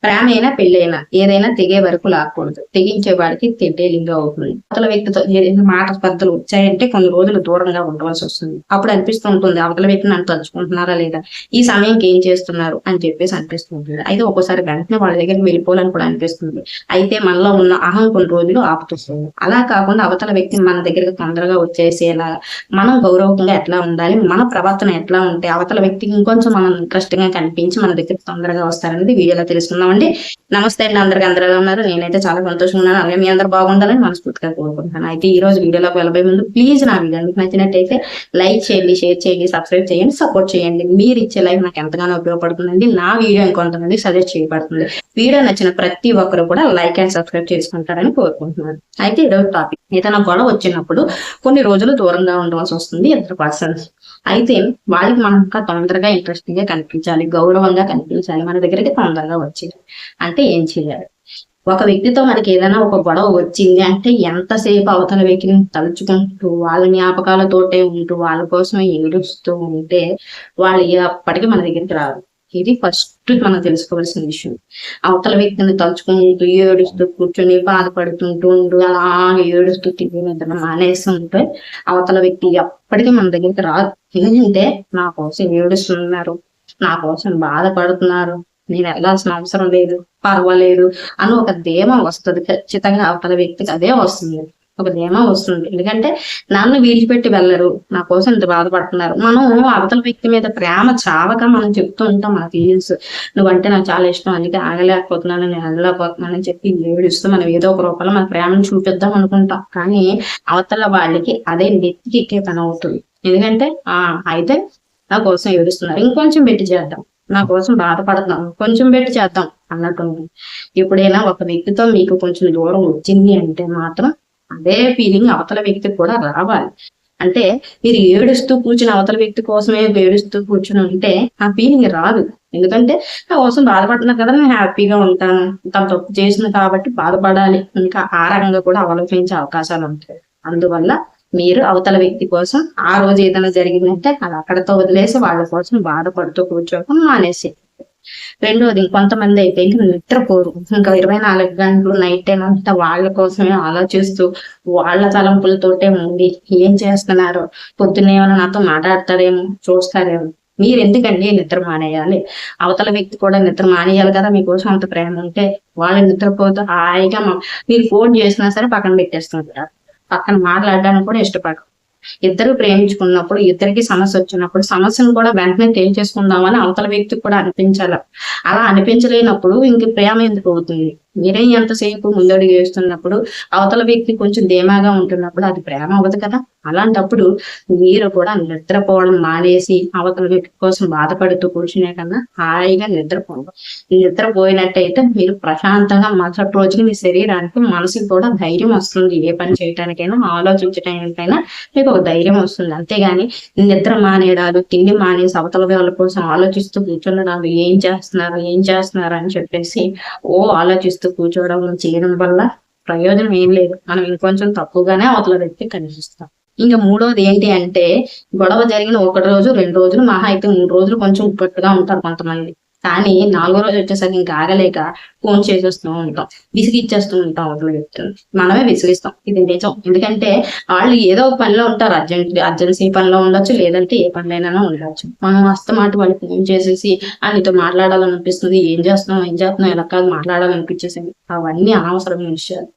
ప్రేమ అయినా పెళ్ళైనా ఏదైనా తెగే వరకు లాక్కూడదు. తెగించే వాడికి తెడ్డేలింగా అవుతుంది. అవతల వ్యక్తితో ఏదైనా మాట స్పర్ధలు వచ్చాయంటే కొన్ని రోజులు దూరంగా ఉండవలసి వస్తుంది. అప్పుడు అనిపిస్తూ ఉంటుంది అవతల వ్యక్తి నన్ను తలుచుకుంటున్నారా లేదా, ఈ సమయంకి ఏం చేస్తున్నారు అని చెప్పేసి అనిపిస్తూ ఉంటుంది. అయితే ఒక్కోసారి వెంటనే వాళ్ళ దగ్గరికి వెళ్ళిపోవాలని కూడా అనిపిస్తుంది. అయితే మనలో ఉన్న అహం కొన్ని రోజులు ఆపుతుంది. అలా కాకుండా అవతల వ్యక్తి మన దగ్గరికి తొందరగా వచ్చేసేలా మనం గౌరవంగా ఎట్లా ఉండాలి, మన ప్రవర్తన ఎట్లా ఉంటే అవతల వ్యక్తికి ఇంకొంచెం మనం ఇంట్రెస్ట్ గా కనిపించి మన దగ్గరికి తొందరగా వస్తారనేది వీడియోలో తెలుసుకుందామండి. నమస్తే అండి, అందరూ ఎలా ఉన్నారు? నేనైతే చాలా సంతోషంగా ఉన్నాను. అలాగే మీ అందరూ బాగుండాలని మనస్ఫూర్తిగా కోరుకుంటున్నాను. అయితే ఈ రోజు వీడియోలోకి వెళ్ళబోయే ముందు ప్లీజ్ నా వీడియో మీకు నచ్చినట్టయితే లైక్ చేయండి, షేర్ చేయండి, సబ్స్క్రైబ్ చేయండి, సపోర్ట్ చేయండి. మీరు ఇచ్చే లైక్ నాకు ఎంతగానో ఉపయోగపడుతుందండి. నా వీడియో ఇంకొంతమంది సజెస్ట్ చేయబడుతుంది. వీడియో నచ్చిన ప్రతి ఒక్కరు కూడా లైక్ అండ్ సబ్స్క్రైబ్ చేసుకుంటారని కోరుకుంటున్నాను. అయితే ఈరోజు టాపిక్, ఏదైనా గొడవ వచ్చినప్పుడు కొన్ని రోజులు దూరంగా ఉండవలసి వస్తుంది ఇద్దరు పర్సన్స్. అయితే వాళ్ళకి మనం ఇంకా తొందరగా ఇంట్రెస్టింగ్ గా కనిపించాలి, గౌరవంగా కనిపించాలి, మన దగ్గరికి తొందరగా వచ్చేది అంటే ఏం చేయాలి? ఒక వ్యక్తితో మనకి ఏదైనా ఒక గొడవ వచ్చింది అంటే ఎంతసేపు అవతల వ్యక్తిని తలుచుకుంటూ వాళ్ళ జ్ఞాపకాలతోటే ఉంటూ వాళ్ళ కోసమే ఏడుస్తూ ఉంటే వాళ్ళు ఎప్పటికీ మన దగ్గరికి రారు. ఇది ఫస్ట్ మనం తెలుసుకోవాల్సిన విషయం. అవతల వ్యక్తిని తలుచుకుంటూ ఏడుస్తూ కూర్చొని బాధపడుతుంటూ ఉంటూ అలా ఏడుస్తూ తిరిగి నిద్ర మానేస్తుంటే అవతల వ్యక్తి ఎప్పటికీ మన దగ్గరికి రాదు. ఎందుకంటే నా కోసం ఏడుస్తున్నారు, నా కోసం బాధపడుతున్నారు, నేను వెళ్ళాల్సిన అవసరం లేదు, పర్వాలేదు అని ఒక ధీమా వస్తుంది. ఖచ్చితంగా అవతల వ్యక్తికి అదే వస్తుంది, ఒక ధీమా వస్తుంది. ఎందుకంటే నన్ను విడిచిపెట్టి వెళ్ళరు, నా కోసం ఇంత బాధపడుతున్నారు. మనం అవతల వ్యక్తి మీద ప్రేమ చావక మనం చెప్తూ ఉంటాం మన ఫీలింగ్స్. నువ్వంటే నాకు చాలా ఇష్టం, అందుకే ఆగలేకపోతున్నాను, నేను వెళ్ళలేకపోతున్నాను అని చెప్పి ఏడుస్తూ మనం ఏదో ఒక రూపంలో మన ప్రేమను చూపిద్దాం అనుకుంటాం. కానీ అవతల వాళ్ళకి అదే నెత్తికి ఎక్కే పని అవుతుంది. ఎందుకంటే అయితే నా కోసం ఏడుస్తున్నారు, ఇంకొంచెం పెట్టి చేద్దాం, నా కోసం బాధపడుతున్నాం, కొంచెం పెట్టి చేద్దాం అన్నట్టు. ఎప్పుడైనా ఒక వ్యక్తితో మీకు కొంచెం దూరం వచ్చింది అంటే మాత్రం అదే ఫీలింగ్ అవతల వ్యక్తికి కూడా రావాలి. అంటే మీరు ఏడుస్తూ కూర్చుని అవతల వ్యక్తి కోసమే ఏడుస్తూ కూర్చుని ఉంటే ఆ ఫీలింగ్ రాదు. ఎందుకంటే నా కోసం బాధపడుతున్నా కదా, నేను హ్యాపీగా ఉంటాను, తను తప్పు చేసింది కాబట్టి బాధపడాలి, ఇంకా ఆ రకంగా కూడా ఆలోచించే అవకాశాలు ఉంటాయి. అందువల్ల మీరు అవతల వ్యక్తి కోసం ఆ రోజు ఏదైనా జరిగిందంటే అది అక్కడతో వదిలేసి వాళ్ళ కోసం బాధపడుతూ కూర్చోవడం మానేసి. రెండోది, కొంతమంది అయితే ఇంకా నిద్రపోరు, ఇంకా 24 గంటలు నైట్ టైం అంతా వాళ్ళ కోసమే ఆలోచిస్తూ వాళ్ళ తలంపులతోటే ఉండి ఏం చేస్తున్నారో, పొద్దున్న ఏమైనా నాతో మాట్లాడతారేమో, చూస్తారేమో. మీరు ఎందుకండి నిద్ర మానేయాలి? అవతల వ్యక్తి కూడా నిద్ర మానేయాలి కదా, మీకోసం అంత ప్రేమ ఉంటే. వాళ్ళు నిద్రపోతూ హాయిగా మీరు ఫోన్ చేసినా సరే పక్కన పెట్టేస్తుంటారు, పక్కన మాట్లాడడానికి కూడా ఇష్టపడరు. ఇద్దరు ప్రేమించుకున్నప్పుడు, ఇద్దరికి సమస్య వచ్చినప్పుడు సమస్యను కూడా వెంటనే తేల్చేసుకుందామని అవతల వ్యక్తికి కూడా అనిపించాలి. అలా అనిపించలేనప్పుడు ఇంక ప్రేమ ఎందుకు అవుతుంది? మీరే ఎంతసేపు ముందడుగు వేస్తున్నప్పుడు అవతల వ్యక్తి కొంచెం ధీమాగా ఉంటున్నప్పుడు అది ప్రేమ అవ్వదు కదా. అలాంటప్పుడు మీరు కూడా నిద్రపోవడం మానేసి అవతల వ్యక్తి కోసం బాధపడుతూ కూర్చునే కన్నా హాయిగా నిద్రపోవడం. నిద్రపోయినట్టయితే మీరు ప్రశాంతంగా మరుసటి రోజుకి మీ శరీరానికి, మనసుకి కూడా ధైర్యం వస్తుంది. ఏ పని చేయడానికైనా, ఆలోచించడానికైనా మీకు ఒక ధైర్యం వస్తుంది. అంతేగాని నిద్ర మానేయడాలు, తిండి మానేసి అవతల వాళ్ళ కోసం ఆలోచిస్తూ కూర్చుండడాలు, ఏం చేస్తున్నారు అని చెప్పేసి ఆలోచిస్తూ కూర్చోవడం చేయడం వల్ల ప్రయోజనం ఏం లేదు. మనం ఇంకొంచెం తక్కువగానే అవతల వ్యక్తి కనిపిస్తాం. ఇంకా మూడోది ఏంటి అంటే, గొడవ జరిగిన 1 రోజు 2 రోజులు, మహా అయితే 3 రోజులు కొంచెం ఉప్పట్టుగా ఉంటారు కొంతమంది. కానీ 4వ రోజు వచ్చేసరికి ఇంకా ఆగలేక ఫోన్ చేసేస్తూ ఉంటాం, విసిగిచ్చేస్తూ ఉంటాం అవతల వ్యక్తిని. మనమే విసిగిస్తాం, ఇది నిజం. ఎందుకంటే వాళ్ళు ఏదో ఒక పనిలో ఉంటారు, అర్జెన్సీ పనిలో ఉండొచ్చు, లేదంటే ఏ పనిలోనైనా ఉండొచ్చు. మనం అస్తమాట వాళ్ళు ఫోన్ చేసేసి నీతో మాట్లాడాలనిపిస్తుంది, ఏం చేస్తున్నావు ఇలా కాదు మాట్లాడాలనిపించేసింది, అవన్నీ అనవసరమైన విషయాలు.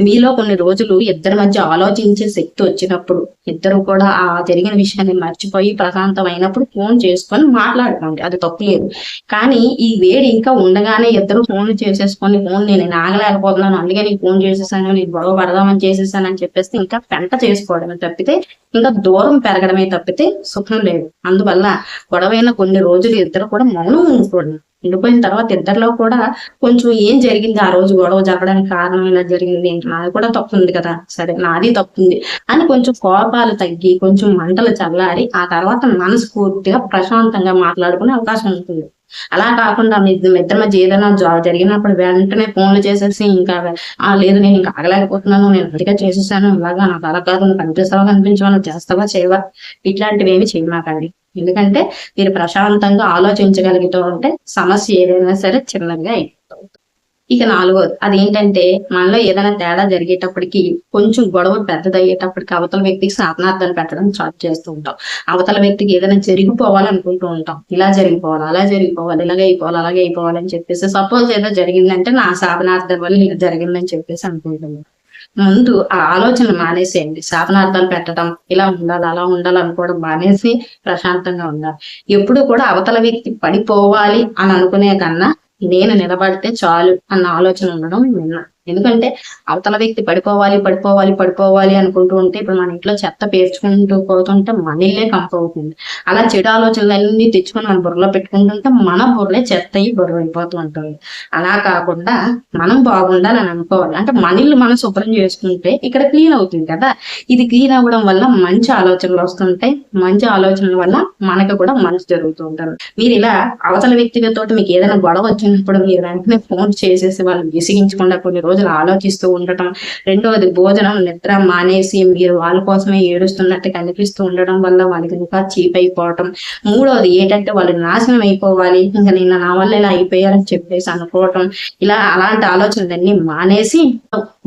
మీలో కొన్ని రోజులు ఇద్దరి మధ్య ఆలోచించే శక్తి వచ్చినప్పుడు, ఇద్దరు కూడా ఆ జరిగిన విషయాన్ని మర్చిపోయి ప్రశాంతమైనప్పుడు ఫోన్ చేసుకొని మాట్లాడుకోండి, అది తప్పు లేదు. కానీ ఈ వేడి ఇంకా ఉండగానే ఇద్దరు ఫోన్లు చేసేసుకొని, నేను ఆగలేకపోతున్నాను అందుకే నీకు ఫోన్ చేసేసాను, నీకు గొడవ పడదామని చేసేసాను అని చెప్పేసి ఇంకా పెంట చేసుకోవడమే తప్పితే, ఇంకా దూరం పెరగడమే తప్పితే సుఖం లేదు. అందువల్ల గొడవైన కొన్ని రోజులు ఇద్దరు కూడా మౌనం ఉండిపోండి. ఉండిపోయిన తర్వాత ఇద్దరిలో కూడా కొంచెం ఏం జరిగింది, ఆ రోజు గొడవ జరగడానికి కారణం ఇలా జరిగింది, నాది కూడా తప్పు ఉంది కదా, సరే నాది తప్పుంది అని కొంచెం కోపాలు తగ్గి, కొంచెం మంటలు చల్లారి ఆ తర్వాత మనస్ఫూర్తిగా ప్రశాంతంగా మాట్లాడుకునే అవకాశం ఉంటుంది. అలా కాకుండా మీ ఇద్దరి మధ్య ఏదైనా జరిగినప్పుడు వెంటనే ఫోన్లు చేసేసి ఇంకా లేదు నేను ఇంకా ఆగలేకపోతున్నాను, నేను అందుకే చేసేసాను, ఇలాగా నాకు అలా కాదు, నువ్వు కనిపిస్తావా కనిపించవా, నువ్వు చేస్తావా చేయవా, ఇట్లాంటివి ఏమి చేయమాకండి. ఎందుకంటే మీరు ప్రశాంతంగా ఆలోచించగలుగుతూ ఉంటే సమస్య ఏదైనా సరే చిన్నగా అయిపోతుంది. ఇక 4వది అదేంటంటే మనలో ఏదైనా తేడా జరిగేటప్పటికి కొంచెం గొడవ పెద్దదయ్యేటప్పటికి అవతల వ్యక్తికి శాపనార్థాలు పెట్టడం స్టార్ట్ చేస్తూ ఉంటాం. అవతల వ్యక్తికి ఏదైనా జరిగిపోవాలనుకుంటూ ఉంటాం. ఇలా జరిగిపోవాలి, అలా జరిగిపోవాలి, ఇలాగే అయిపోవాలి, అలాగే అయిపోవాలి అని చెప్పేసి సపోజ్ ఏదో జరిగిందంటే నా శాపనార్థం వల్ల ఇలా జరిగిందని చెప్పేసి అనుకుంటున్నాం. ముందు ఆ ఆలోచన మానేసేయండి. శాపనార్థాలు పెట్టడం, ఇలా ఉండాలి, అలా ఉండాలి అనుకోవడం మానేసి ప్రశాంతంగా ఉండాలి. ఎప్పుడు కూడా అవతల వ్యక్తి పడిపోవాలి అని అనుకునే కన్నా నేను నిలబడితే చాలు అన్న ఆలోచన ఉండడం విన్నా. ఎందుకంటే అవతల వ్యక్తి పడిపోవాలి పడిపోవాలి పడిపోవాలి అనుకుంటూ ఉంటే ఇప్పుడు మన ఇంట్లో చెత్త పేర్చుకుంటూ పోతుంటే మన ఇల్లే కంపవుతుంది. అలా చెడు ఆలోచనలన్నీ తెచ్చుకొని మన బుర్రలో పెట్టుకుంటుంటే మన బుర్రలే చెత్త అయ్యి బుర్ర అయిపోతూ ఉంటుంది. అలా కాకుండా మనం బాగుండాలని అనుకోవాలి. అంటే మన ఇల్లు మనం శుభ్రం చేసుకుంటే ఇక్కడ క్లీన్ అవుతుంది కదా. ఇది క్లీన్ అవ్వడం వల్ల మంచి ఆలోచనలు వస్తుంటాయి. మంచి ఆలోచనల వల్ల మనకు కూడా మంచి జరుగుతూ ఉంటుంది. మీరు ఇలా అవతల వ్యక్తితో మీకు ఏదైనా గొడవ వచ్చినప్పుడు మీరు వెంటనే ఫోన్ చేసేసి వాళ్ళు విసిగించకుండా కొన్ని రోజులు ఆలోచిస్తూ ఉండటం. రెండవది భోజనం నిద్ర మానేసి మీరు వాళ్ళ కోసమే ఏడుస్తున్నట్టు కనిపిస్తూ ఉండడం వల్ల వాళ్ళకి ఇంకా చీప్ అయిపోవటం. మూడవది ఏంటంటే వాళ్ళు నాశనం అయిపోవాలి, ఇంకా నిన్న నా వల్ల ఇలా అయిపోయారని చెప్పేసి అనుకోవటం. ఇలా అలాంటి ఆలోచనలన్నీ మానేసి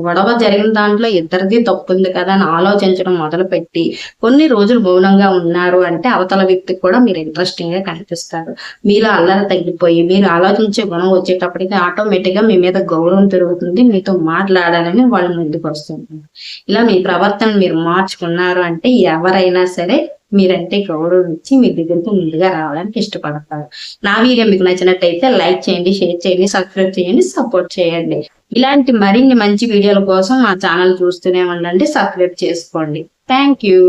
గొడవ జరిగిన దాంట్లో ఇద్దరిది తప్పు ఉంది కదా అని ఆలోచించడం మొదలు పెట్టి కొన్ని రోజులు మౌనంగా ఉన్నారు అంటే అవతల వ్యక్తికి కూడా మీరు ఇంట్రెస్టింగ్ గా కనిపిస్తారు. మీలో అల్లరి తగ్గిపోయి మీరు ఆలోచించే గుణం వచ్చేటప్పటికి ఆటోమేటిక్ గా మీ మీద గౌరవం పెరుగుతుంది. మీతో మాట్లాడాలని వాళ్ళు ముందుకు వస్తుంటారు. ఇలా మీ ప్రవర్తన మీరు మార్చుకున్నారు అంటే ఎవరైనా సరే మీరంటే గౌరవం ఇచ్చి మీ దగ్గరికి ముందుగా రావడానికి ఇష్టపడతారు. నా వీడియో మీకు నచ్చినట్టయితే లైక్ చేయండి, షేర్ చేయండి, సబ్స్క్రైబ్ చేయండి, సపోర్ట్ చేయండి. ఇలాంటి మరిన్ని మంచి వీడియోల కోసం మా ఛానల్ చూస్తూనే ఉండండి. సబ్స్క్రైబ్ చేసుకోండి. Thank you.